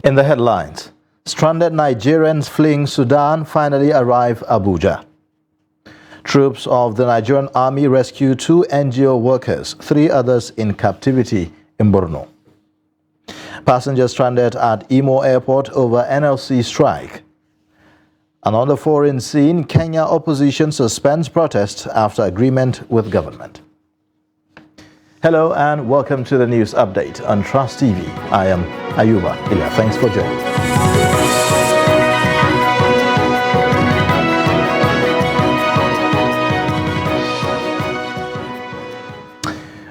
In the headlines, stranded Nigerians fleeing Sudan finally arrive Abuja. Troops of the Nigerian army rescue 2 NGO workers, 3 others in captivity in Borno. Passengers stranded at Imo Airport over NLC strike. And on the foreign scene, Kenya opposition suspends protest after agreement with government. Hello and welcome to the news update on Trust TV. I am Ayuba Ilya. Thanks for joining.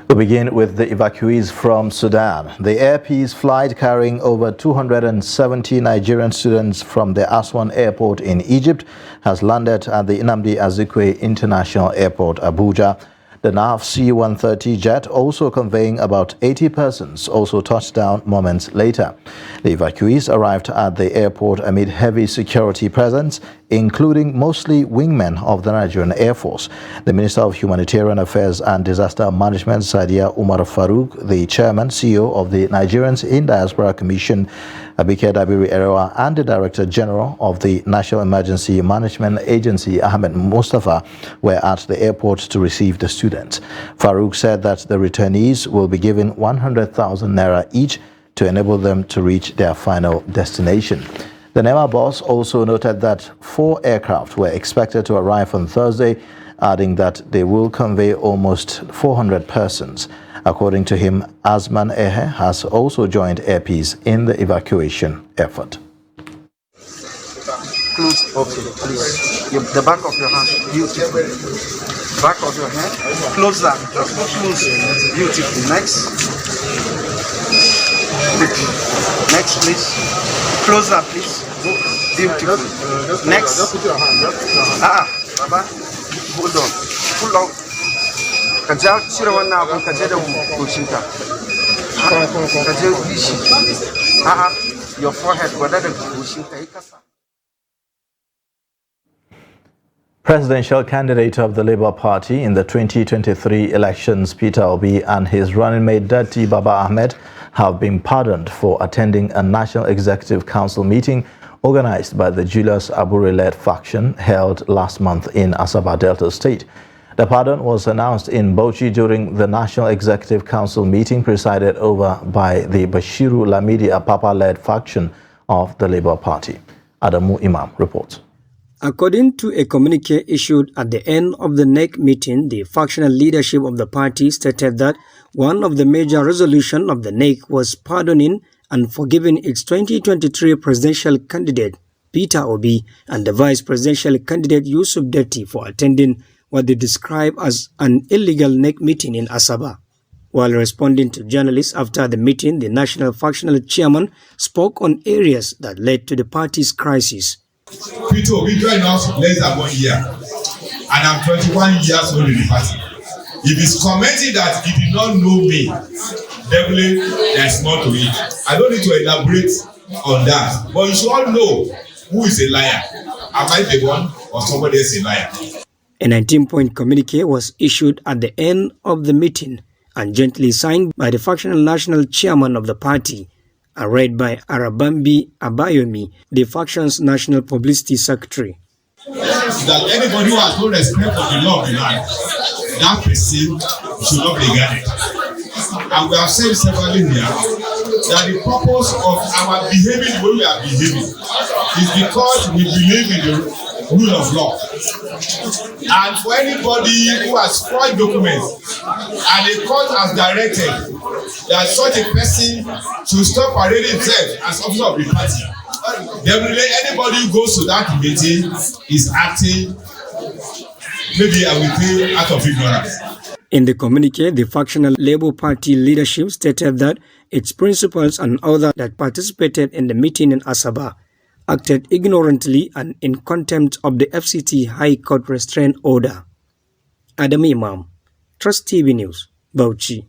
We begin with the evacuees from Sudan. The Air Peace flight carrying over 270 Nigerian students from the Aswan Airport in Egypt has landed at the Nnamdi Azikiwe International Airport, Abuja. The NAF C-130 jet, also conveying about 80 persons, also touched down moments later. The evacuees arrived at the airport amid heavy security presence, including mostly wingmen of the Nigerian Air Force. The Minister of Humanitarian Affairs and Disaster Management, Sadiya Umar Farouk, the Chairman, CEO of the Nigerians in Diaspora Commission, Abike Dabiri Erewa, and the Director General of the National Emergency Management Agency, Ahmed Mustafa, were at the airport to receive the students. Farouk said that the returnees will be given 100,000 naira each to enable them to reach their final destination. The NEMA boss also noted that 4 aircraft were expected to arrive on Thursday, adding that they will convey almost 400 persons. According to him, Azman Ehe has also joined Air Peace in the evacuation effort. Close, okay, please. The back of your hand, beautiful. Back of your hand, close that, just close, beautiful. Next. Next, please. Close that, please. Beautiful. Next. Baba, hold on. Pull on. Kaja, cire wannan abun kaje da goshinka. Kaje bishi. Your forehead, gwada da goshinka yi kasa. Presidential candidate of the Labour Party in the 2023 elections, Peter Obi, and his running mate Datti Baba Ahmed have been pardoned for attending a National Executive Council meeting organized by the Julius Abure-led faction held last month in Asaba Delta State. The pardon was announced in Bauchi during the National Executive Council meeting presided over by the Bashiru Lamidi Apapa-led faction of the Labour Party. Adamu Imam reports. According to a communique issued at the end of the NEC meeting, the factional leadership of the party stated that one of the major resolutions of the NEC was pardoning and forgiving its 2023 presidential candidate, Peter Obi, and the vice presidential candidate, Yusuf Datti, for attending what they describe as an illegal NEC meeting in Asaba. While responding to journalists after the meeting, the national factional chairman spoke on areas that led to the party's crisis. Peter Obi joined us less than 1 year, and I'm 21 years old in the party. If he's commenting that he did not know me, definitely there's more to it. I don't need to elaborate on that, but you should all know who is a liar. Am I the one or somebody else a liar? A 19-point communique was issued at the end of the meeting and jointly signed by the factional national chairman of the party and read by Arabambi Abayomi, the faction's national publicity secretary. That anybody who has no respect for the law of the land, that person should not be guarded. And we have said separately here that the purpose of our behaving the way we are behaving is because we believe in the rule of law. And for anybody who has forged documents and the court has directed that such a person should stop parading himself as officer of the party, definitely anybody who goes to that meeting is acting maybe I will say out of ignorance. In the communique, the factional Labour Party leadership stated that its principals and others that participated in the meeting in Asaba acted ignorantly and in contempt of the FCT High Court restraint order. Adam Imam, Trust TV News, Bauchi.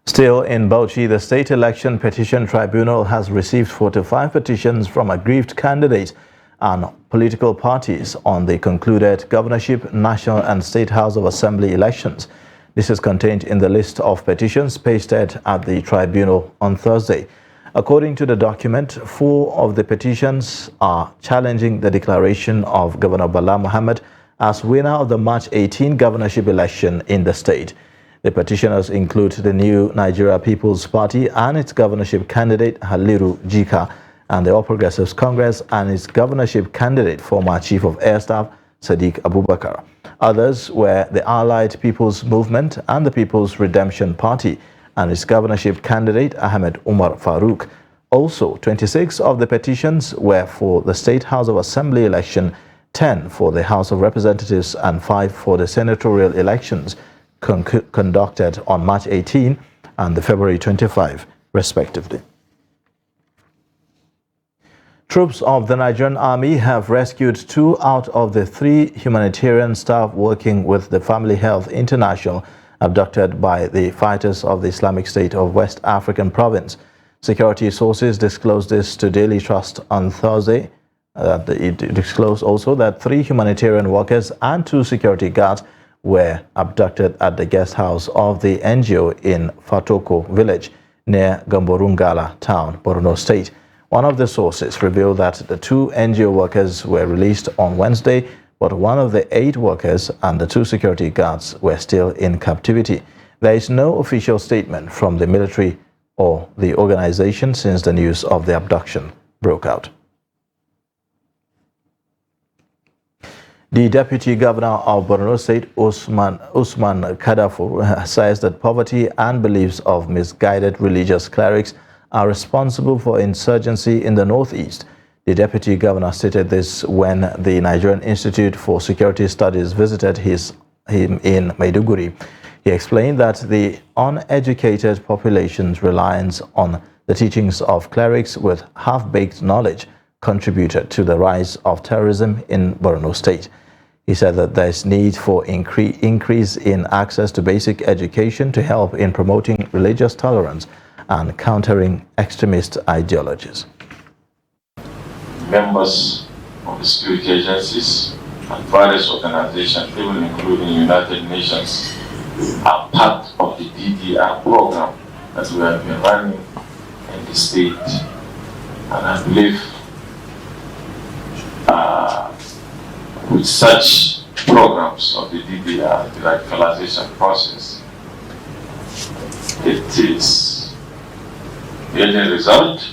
Still in Bauchi, the State Election Petition Tribunal has received 45 petitions from aggrieved candidates and political parties on the concluded governorship, national and state House of Assembly elections. This is contained in the list of petitions pasted at the tribunal on Thursday. According to the document, 4 of the petitions are challenging the declaration of Governor Bala Mohammed as winner of the March 18 governorship election in the state. The petitioners include the New Nigeria People's Party and its governorship candidate Haliru Jika, and the All Progressives Congress and its governorship candidate, former Chief of Air Staff Sadiq Abubakar. Others were the Allied People's Movement and the People's Redemption Party and its governorship candidate Ahmed Umar Farouk. Also, 26 of the petitions were for the State House of Assembly election, 10 for the House of Representatives and 5 for the senatorial elections conducted on March 18 and February 25, respectively. Troops of the Nigerian Army have rescued 2 out of the 3 humanitarian staff working with the Family Health International abducted by the fighters of the Islamic State of West African Province. Security sources disclosed this to Daily Trust on Thursday. It disclosed also that 3 humanitarian workers and 2 security guards were abducted at the guest house of the NGO in Fatoko village near Gamborungala town, Borno State. One of the sources revealed that the 2 NGO workers were released on Wednesday, but one of the 8 workers and the 2 security guards were still in captivity. There is no official statement from the military or the organization since the news of the abduction broke out. The Deputy Governor of Borno State, Usman Kadafur, says that poverty and beliefs of misguided religious clerics are responsible for insurgency in the northeast. The Deputy Governor stated this when the Nigerian Institute for Security Studies visited him in Maiduguri. He explained that the uneducated population's reliance on the teachings of clerics with half-baked knowledge contributed to the rise of terrorism in Borno State. He said that there is need for increase in access to basic education to help in promoting religious tolerance and countering extremist ideologies. Members of the security agencies and various organizations, even including United Nations, are part of the DDR program that we have been running in the state. And I believe with such programs of the DDR, the radicalization process, it is yielding result,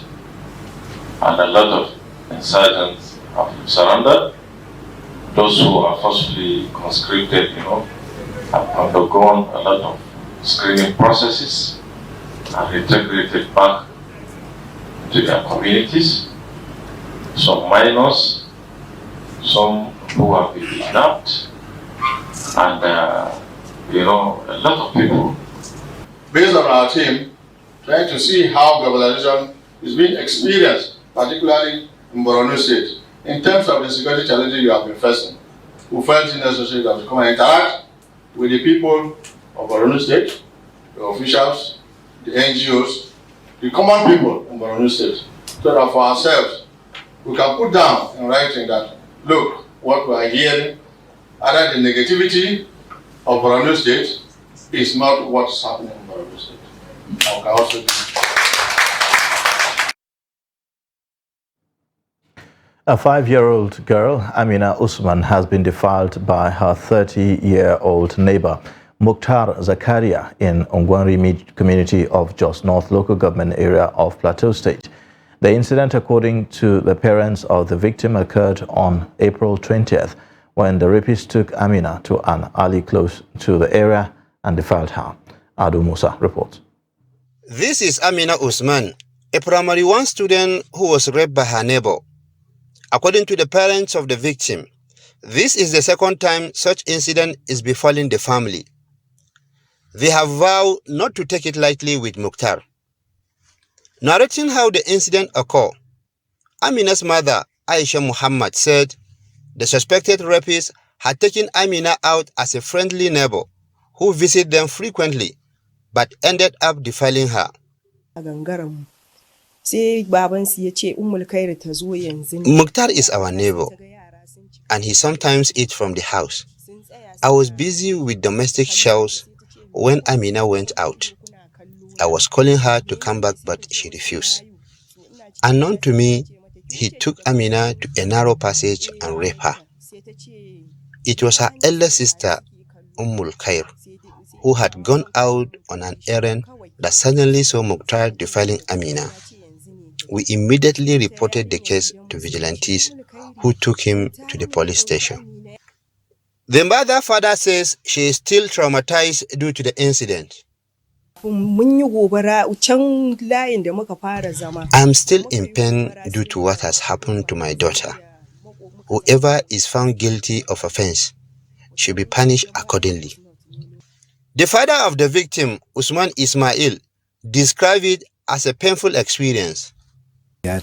and a lot of insurgents have surrendered. Those who are forcibly conscripted, have undergone a lot of screening processes and integrated back to their communities. Some minors, some who have been kidnapped, and a lot of people. Based on our team, trying to see how globalization is being experienced, particularly in Borno State, in terms of the security challenges you have been facing, we felt it necessary to come and interact with the people of Borno State, the officials, the NGOs, the common people in Borno State, so that for ourselves, we can put down in writing that, look, what we are hearing, either the negativity of Borno State is not what's happening in Borno State. I can also do. A 5-year-old girl, Amina Usman, has been defiled by her 30-year-old neighbor, Mukhtar Zakaria, in Ongwanri community of Jos North local government area of Plateau State. The incident, according to the parents of the victim, occurred on April 20th when the rapist took Amina to an alley close to the area and defiled her. Adu Musa reports. This is Amina Usman, a primary 1 student who was raped by her neighbor. According to the parents of the victim, this is the second time such incident is befalling the family. They have vowed not to take it lightly with Mukhtar. Narrating how the incident occurred, Amina's mother, Aisha Muhammad, said the suspected rapist had taken Amina out as a friendly neighbor who visited them frequently, but ended up defiling her. Mukhtar is our neighbor, and he sometimes eats from the house. I was busy with domestic chores when Amina went out. I was calling her to come back, but she refused. Unknown to me, he took Amina to a narrow passage and raped her. It was her elder sister, Ummul Khair, who had gone out on an errand that suddenly saw Mukhtar defiling Amina. We immediately reported the case to vigilantes, who took him to the police station. The mother father says she is still traumatized due to the incident. I am still in pain due to what has happened to my daughter. Whoever is found guilty of offense should be punished accordingly. The father of the victim, Usman Ismail, described it as a painful experience. I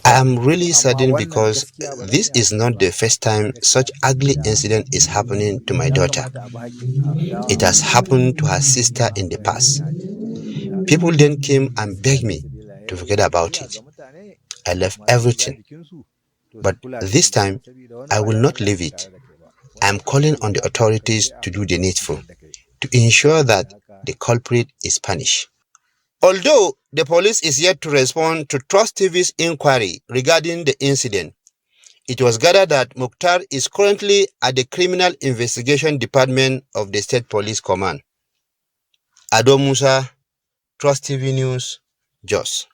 am really saddened because this is not the first time such ugly incident is happening to my daughter. It has happened to her sister in the past. People then came and begged me to forget about it. I left everything. But this time, I will not leave it. I am calling on the authorities to do the needful, to ensure that the culprit is punished. Although the police is yet to respond to Trust TV's inquiry regarding the incident, it was gathered that Mukhtar is currently at the Criminal Investigation Department of the State Police Command. Ado Musa, Trust TV News, Jos.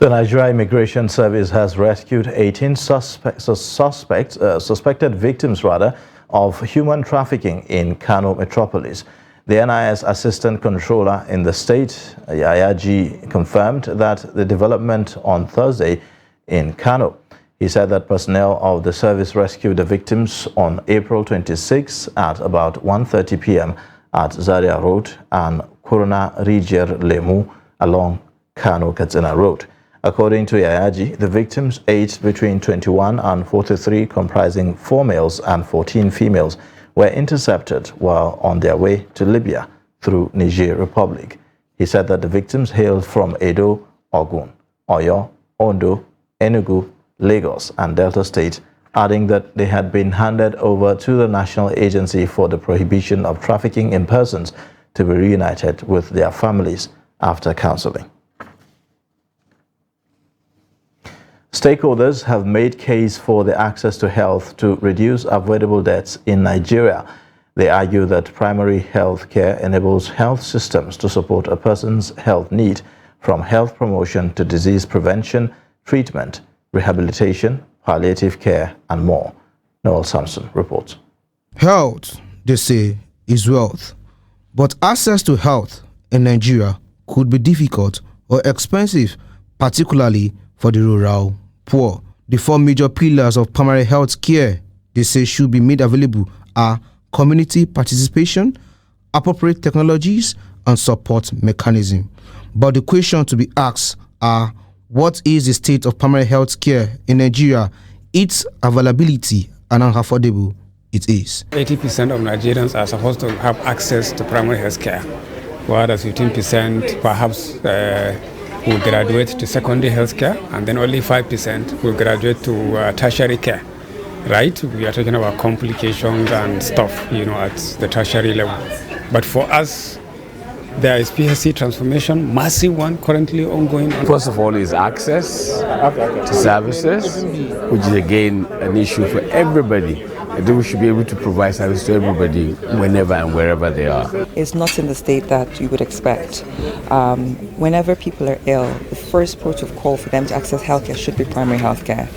The Nigeria Immigration Service has rescued 18 suspected victims of human trafficking in Kano metropolis. The NIS Assistant Controller in the state, Yayaji, confirmed that the development on Thursday in Kano. He said that personnel of the service rescued the victims on April 26 at about 1:30 p.m. at Zaria Road and Kuruna Rijer Lemu along Kano-Katsina Road. According to Yayaji, the victims aged between 21 and 43, comprising 4 males and 14 females, were intercepted while on their way to Libya through Niger Republic. He said that the victims hailed from Edo, Ogun, Oyo, Ondo, Enugu, Lagos, and Delta State, adding that they had been handed over to the National Agency for the Prohibition of Trafficking in Persons to be reunited with their families after counseling. Stakeholders have made case for the access to health to reduce avoidable deaths in Nigeria. They argue that primary health care enables health systems to support a person's health need, from health promotion to disease prevention, treatment, rehabilitation, palliative care, and more. Noel Samson reports. Health, they say, is wealth. But access to health in Nigeria could be difficult or expensive, particularly for the rural poor. The 4 major pillars of primary health care, they say, should be made available are community participation, appropriate technologies, and support mechanism. But the question to be asked are, what is the state of primary health care in Nigeria, its availability, and how affordable it is? 80% of Nigerians are supposed to have access to primary health care, whereas 15% perhaps will graduate to secondary health care, and then only 5% will graduate to tertiary care, right? We are talking about complications and stuff, at the tertiary level. But for us, there is PHC transformation, massive one currently ongoing. First of all is access to services, which is again an issue for everybody. I think we should be able to provide service to everybody whenever and wherever they are. It's not in the state that you would expect. Whenever people are ill, the first port of call for them to access healthcare should be primary healthcare.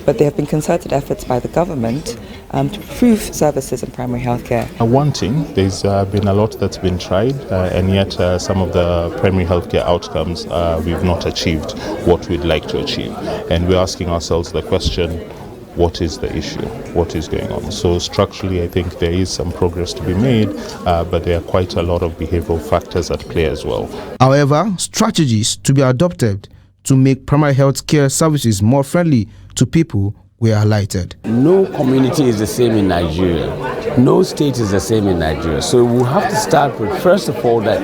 But there have been concerted efforts by the government to improve services in primary healthcare. One thing, there's been a lot that's been tried, and yet some of the primary healthcare outcomes we've not achieved what we'd like to achieve. And we're asking ourselves the question, what is the issue? What is going on? So structurally, I think there is some progress to be made, but there are quite a lot of behavioral factors at play as well. However, strategies to be adopted to make primary health care services more friendly to people were highlighted. No community is the same in Nigeria. No state is the same in Nigeria. So we have to start with, first of all, that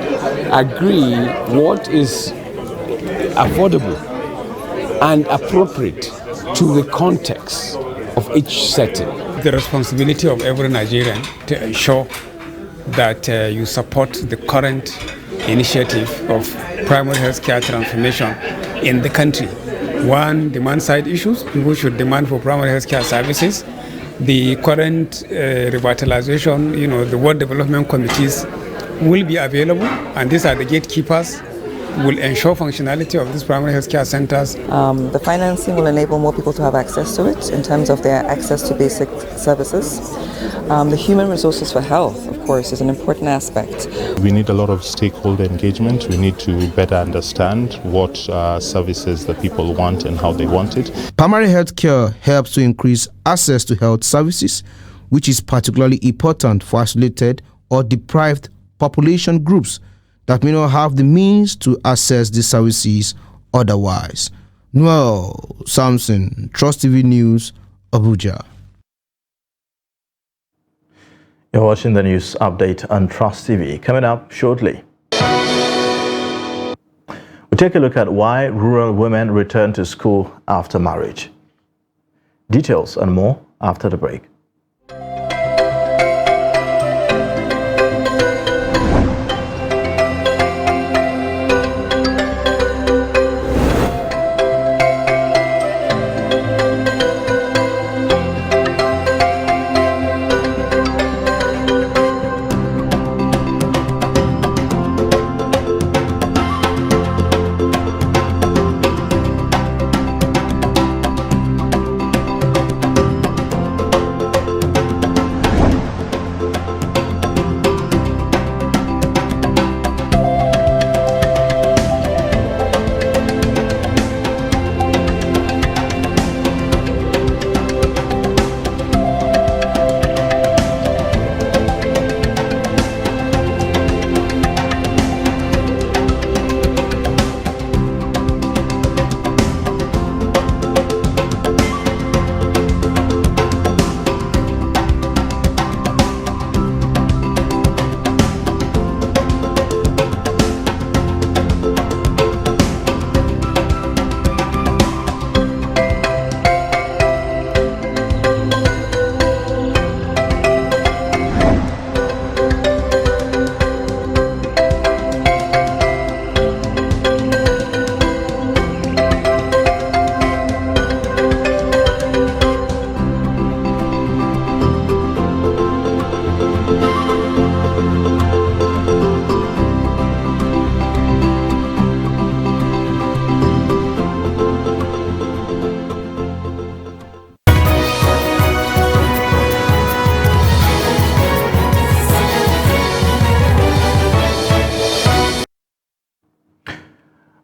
agree what is affordable and appropriate to the context of each setting. The responsibility of every Nigerian to ensure that you support the current initiative of primary health care transformation in the country. One, demand-side issues. People should demand for primary health care services. The current revitalization, the World Development Committees will be available, and these are the gatekeepers, will ensure functionality of these primary health care centers. The financing will enable more people to have access to it in terms of their access to basic services. The human resources for health, of course, is an important aspect. We need a lot of stakeholder engagement. We need to better understand what services that people want and how they want it. Primary health care helps to increase access to health services, which is particularly important for isolated or deprived population groups that may not have the means to access these services otherwise. Noel Samson, Trust TV News, Abuja. You're watching the news update on Trust TV. Coming up shortly, we take a look at why rural women return to school after marriage. Details and more after the break.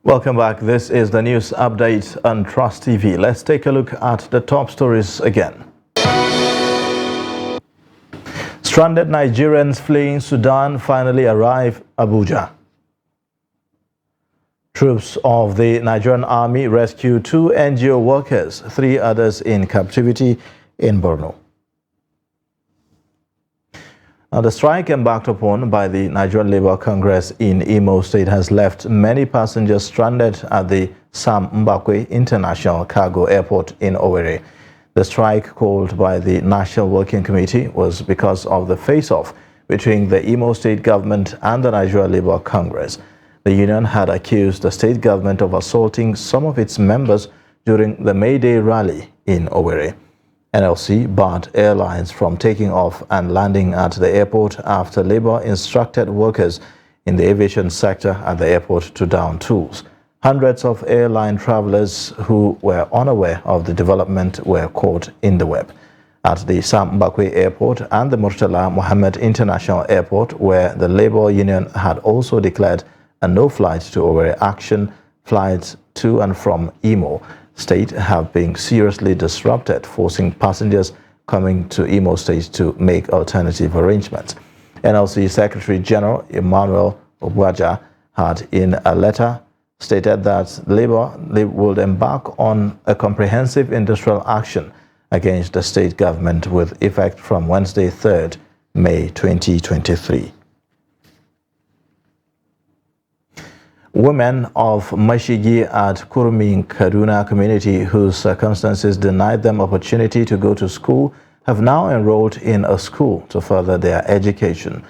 Welcome back. This is the news update on Trust TV. Let's take a look at the top stories again. Stranded Nigerians fleeing Sudan finally arrive Abuja. Troops of the Nigerian army rescue 2 NGO workers, 3 others in captivity in Borno. Now, the strike embarked upon by the Nigerian Labour Congress in Imo State has left many passengers stranded at the Sam Mbakwe International Cargo Airport in Owerri. The strike, called by the National Working Committee, was because of the face-off between the Imo State government and the Nigerian Labour Congress. The union had accused the state government of assaulting some of its members during the May Day rally in Owerri. NLC barred airlines from taking off and landing at the airport after Labour instructed workers in the aviation sector at the airport to down tools. Hundreds of airline travelers who were unaware of the development were caught in the web. At the Sam Mbakwe Airport and the Murtala Mohammed International Airport, where the Labour Union had also declared a no-flight to Owerri action, flights to and from Imo State have been seriously disrupted, forcing passengers coming to Imo State to make alternative arrangements. NLC Secretary General Emmanuel Ogbaja had, in a letter, stated that Labour would embark on a comprehensive industrial action against the state government with effect from Wednesday, 3rd May 2023. Women of Mashigi at Kurmi Kaduna community whose circumstances denied them opportunity to go to school have now enrolled in a school to further their education.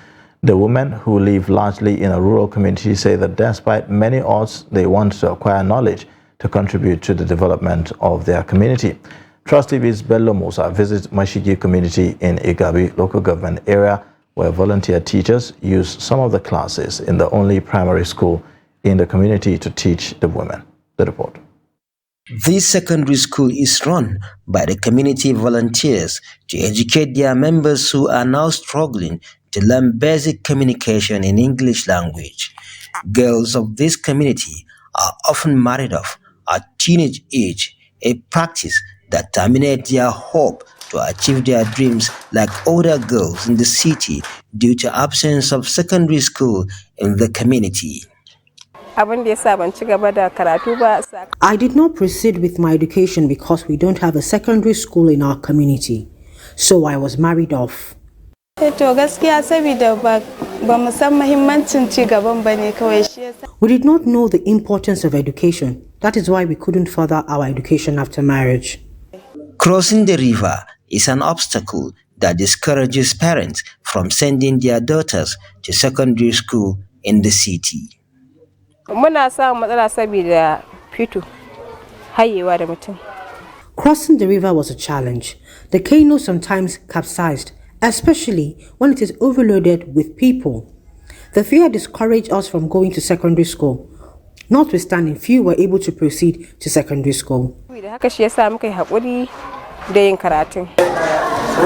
The women, who live largely in a rural community, say that despite many odds, they want to acquire knowledge to contribute to the development of their community. Trust TV's Bello Musa visits Mashigi community in Igabi local government area, where volunteer teachers use some of the classes in the only primary school in the community to teach the women. The report. This secondary school is run by the community volunteers to educate their members who are now struggling to learn basic communication in English language. Girls of this community are often married off at teenage age, a practice that terminates their hope to achieve their dreams like other girls in the city due to absence of secondary school in the community. I did not proceed with my education because we don't have a secondary school in our community, so I was married off. We did not know the importance of education. That is why we couldn't further our education after marriage. Crossing the river is an obstacle that discourages parents from sending their daughters to secondary school in the city. Crossing the river was a challenge. The canoe sometimes capsized, especially when it is overloaded with people. The fear discouraged us from going to secondary school. Notwithstanding, few were able to proceed to secondary school. So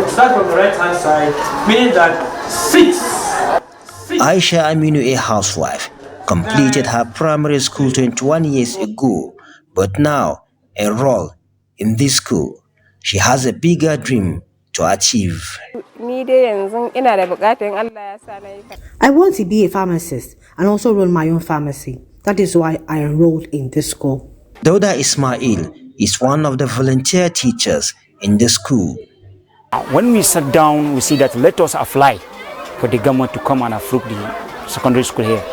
start from the right-hand side, meaning that 6. Aisha Aminu, a housewife, completed her primary school 21 years ago, but now enrolled in this school. She has a bigger dream to achieve. I want to be a pharmacist and also run my own pharmacy. That is why I enrolled in this school. Dauda Ismail is one of the volunteer teachers in the school. When we sat down, we see that let us apply for the government to come and approve the secondary school here.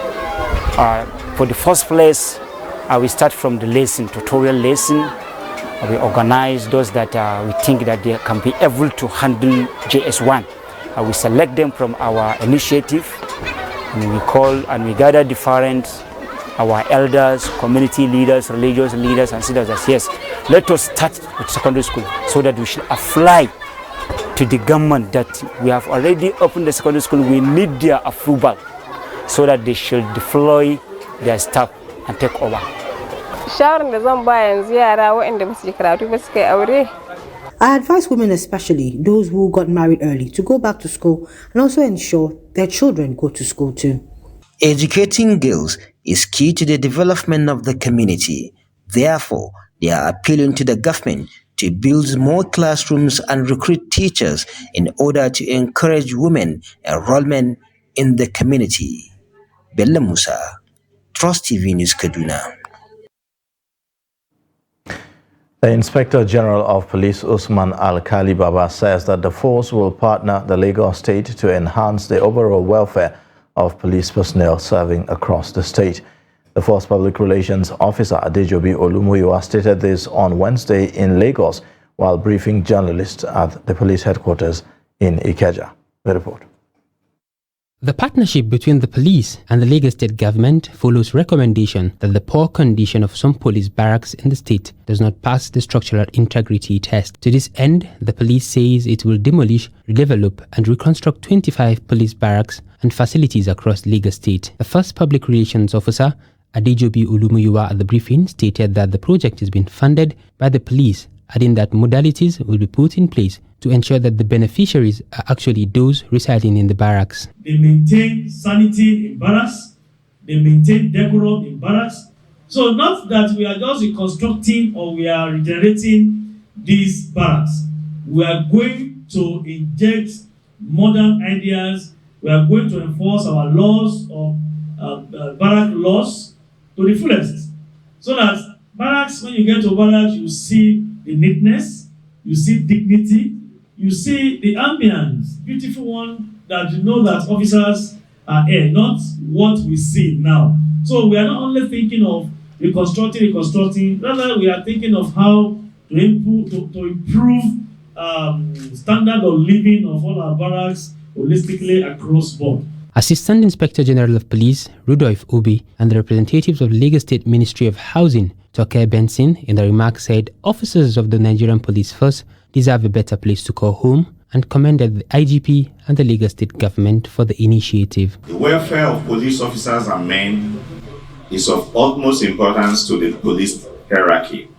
For the first place, we start from the lesson, tutorial lesson. We organize those that we think that they can be able to handle JS1. We select them from our initiative, and we call and we gather different our elders, community leaders, religious leaders, and say that yes, let us start with secondary school so that we should apply to the government that we have already opened the secondary school. We need their approval so that they should deploy their staff and take over. I advise women, especially those who got married early, to go back to school and also ensure their children go to school too. Educating girls is key to the development of the community. Therefore, they are appealing to the government to build more classrooms and recruit teachers in order to encourage women enrollment in the community. Bello Musa, Trust TV News, Kaduna. The Inspector General of Police, Usman Al-Kali Baba, says that the force will partner the Lagos State to enhance the overall welfare of police personnel serving across the state. The Force Public Relations Officer Adejobi Olumuyiwa stated this on Wednesday in Lagos while briefing journalists at the police headquarters in Ikeja. The report. The partnership between the police and the Lagos State government follows recommendation that the poor condition of some police barracks in the state does not pass the structural integrity test. To this end, the police says it will demolish, redevelop and reconstruct 25 police barracks and facilities across Lagos State. The first public relations officer, Adejobi Olumuyiwa, at the briefing stated that the project is being funded by the police, adding that modalities will be put in place to ensure that the beneficiaries are actually those residing in the barracks. They maintain sanity in barracks, they maintain decorum in barracks. So not that we are just reconstructing or we are regenerating these barracks. We are going to inject modern ideas. We are going to enforce our laws of barrack laws to the fullest. So that barracks, when you get to barracks, you see the neatness, you see dignity, you see the ambience, beautiful one, that you know that officers are here, not what we see now. So we are not only thinking of reconstructing, rather we are thinking of how to improve standard of living of all our barracks holistically across board. Assistant Inspector General of Police Rudolph Obi and the representatives of Lagos State Ministry of Housing, Toke Benson, in the remarks said officers of the Nigerian Police Force deserve a better place to call home and commended the IGP and the Lagos State government for the initiative. The welfare of police officers and men is of utmost importance to the police hierarchy.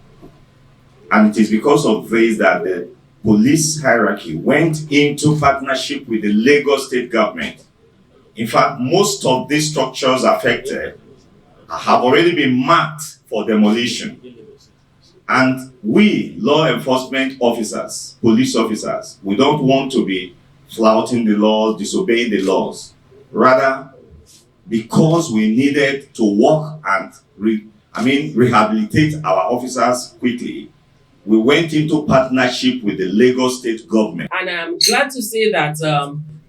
And it is because of this that the police hierarchy went into partnership with the Lagos State government. In fact, most of these structures affected have already been marked for demolition. And we, law enforcement officers, police officers, we don't want to be flouting the laws, disobeying the laws. Rather, because we needed to work and rehabilitate our officers quickly, we went into partnership with the Lagos State government. And I'm glad to say that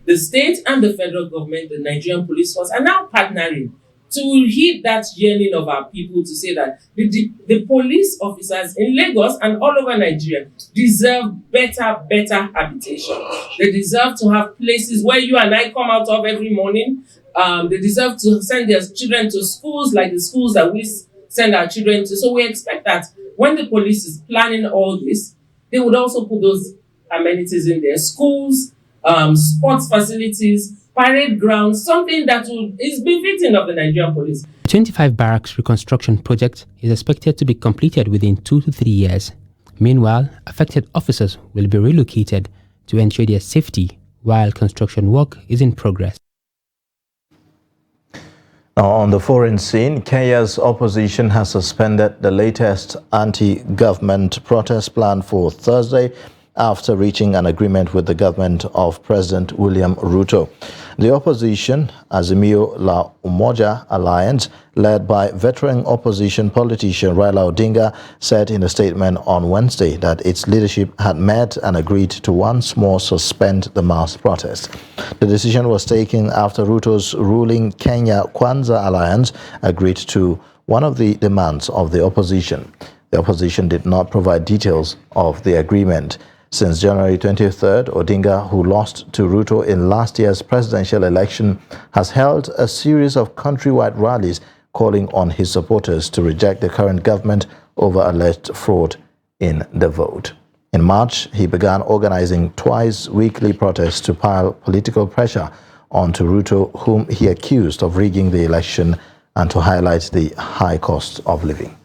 the state and the federal government, the Nigerian Police Force, are now partnering to heed that yearning of our people to say that the police officers in Lagos and all over Nigeria deserve better habitation. They deserve to have places where you and I come out of every morning. They deserve to send their children to schools like the schools that we send our children to. So we expect that when the police is planning all this, they would also put those amenities in their schools, sports facilities, parade grounds, something that is befitting of the Nigerian police. The 25 barracks reconstruction project is expected to be completed within 2 to 3 years. Meanwhile, affected officers will be relocated to ensure their safety while construction work is in progress. Now, on the foreign scene, Kenya's opposition has suspended the latest anti-government protest plan for Thursday after reaching an agreement with the government of President William Ruto. The opposition, Azimio La Umoja Alliance, led by veteran opposition politician Raila Odinga, said in a statement on Wednesday that its leadership had met and agreed to once more suspend the mass protest. The decision was taken after Ruto's ruling Kenya Kwanza Alliance agreed to one of the demands of the opposition. The opposition did not provide details of the agreement. Since January 23rd, Odinga, who lost to Ruto in last year's presidential election, has held a series of countrywide rallies calling on his supporters to reject the current government over alleged fraud in the vote. In March, he began organizing twice-weekly protests to pile political pressure onto Ruto, whom he accused of rigging the election, and to highlight the high cost of living.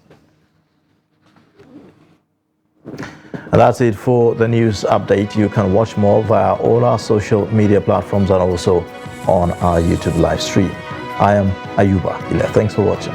And that's it for the news update. You can watch more via all our social media platforms and also on our YouTube live stream. I am Ayuba Ile. Thanks for watching.